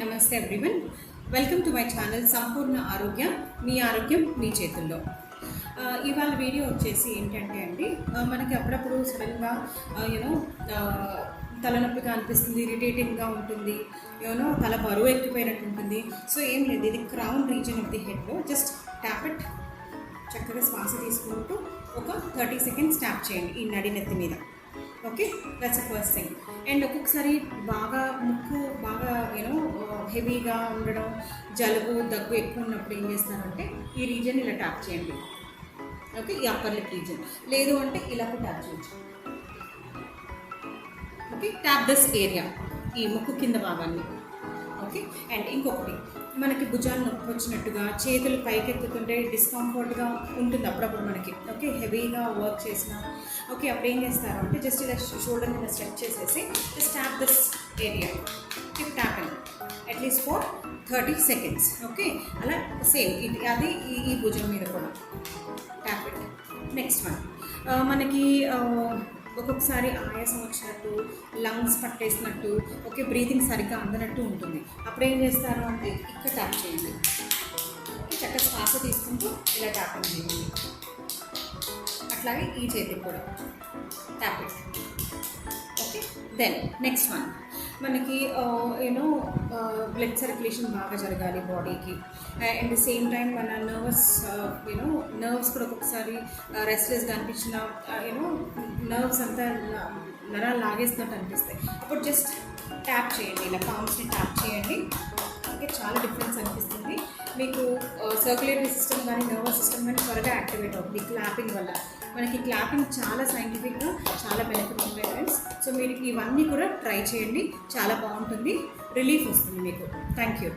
నమస్తే everyone, welcome to my channel సంపూర్ణ ఆరోగ్యం, మీ ఆరోగ్యం మీ చేతుల్లో. ఇవాళ వీడియో వచ్చేసి ఏంటంటే అండి, మనకి అప్పుడప్పుడు సడన్గా యూనో తలనొప్పిగా అనిపిస్తుంది, ఇరిటేటింగ్గా ఉంటుంది, యూనో తల బరువు ఎక్కిపోయినట్టు ఉంటుంది. సో ఏం లేదు, ఇది క్రౌన్ రీజన్ ఆఫ్ ది హెడ్లో జస్ట్ ట్యాప్ ఇట్. చక్కగా శ్వాస తీసుకుంటూ ఒక 30 సెకండ్స్ ట్యాప్ చేయండి ఈ నడినెత్తి మీద. Okay, that's the first thing. And ఒక్కొక్కసారి ముక్కు బాగా హెవీగా ఉండడం, జలుబు దగ్గు ఎక్కువ ఉన్నప్పుడు ఏం చేస్తారంటే ఈ రీజన్ ఇలా ట్యాప్ చేయండి. ఓకే, ఈ అప్పర్ లిప్ రీజన్. లేదు అంటే ఇలా ట్యాప్ చేయొచ్చు. ఓకే, ట్యాప్ దిస్ ఏరియా, ఈ ముక్కు కింద భాగాన్ని. ఓకే, అండ్ ఇంకొకటి, మనకి భుజాలు నొప్పి వచ్చినట్టుగా, చేతులు పైకెత్తుతుంటే డిస్కంఫర్ట్గా ఉంటుంది అప్పుడప్పుడు మనకి. ఓకే, హెవీగా వర్క్ చేసిన ఓకే అప్పుడు ఏం చేస్తారు అంటే జస్ట్ ఇలా షోల్డర్ మీద స్ట్రెచ్ చేసేసి just tap this area, keep tapping at least for 30 seconds. Okay, అలా సేమ్ అది ఈ భుజం మీద కూడా ట్యాప్ ఇట్. నెక్స్ట్ వన్, మనకి ఒక్కొక్కసారి ఆయాసం వచ్చినట్టు, లంగ్స్ పట్టేసినట్టు, ఓకే బ్రీతింగ్ సరిగ్గా అందనట్టు ఉంటుంది. అప్పుడు ఏం చేస్తారు అంటే ఇక్కడ ట్యాప్ చేయండి. చక్కగా శ్వాస తీసుకుంటూ ఇలా ట్యాపింగ్ చేయండి. అట్లాగే ఈ చేతికి కూడా tap it. Okay, then next one, మనకి బ్లడ్ సర్క్యులేషన్ బాగా జరగాలి బాడీకి. అట్ ద సేమ్ టైం మన నర్వ్స్ కూడా ఒక్కొక్కసారి రెస్ట్లెస్గా అనిపించిన నర్వ్స్ అంతా నరాలు లాగేసినట్టు అనిపిస్తాయి. అప్పుడు జస్ట్ ట్యాప్ చేయండి, ఇలా పామ్స్ని ట్యాప్ చేయండి. ఓకే, చాలా డిఫరెన్స్ అనిపిస్తుంది మీకు. సర్క్యులేటరీ సిస్టమ్ కానీ నర్వస్ సిస్టమ్ కానీ త్వరగా యాక్టివేట్ అవుతుంది క్లాపింగ్ వల్ల. మనకి క్లాపింగ్ చాలా సైంటిఫిక్గా చాలా బెనిఫిట్స్ ఉన్నాయి ఫ్రెండ్స్. సో మీరు ఇవన్నీ కూడా ట్రై చేయండి, చాలా బాగుంటుంది, రిలీఫ్ వస్తుంది మీకు. Thank you.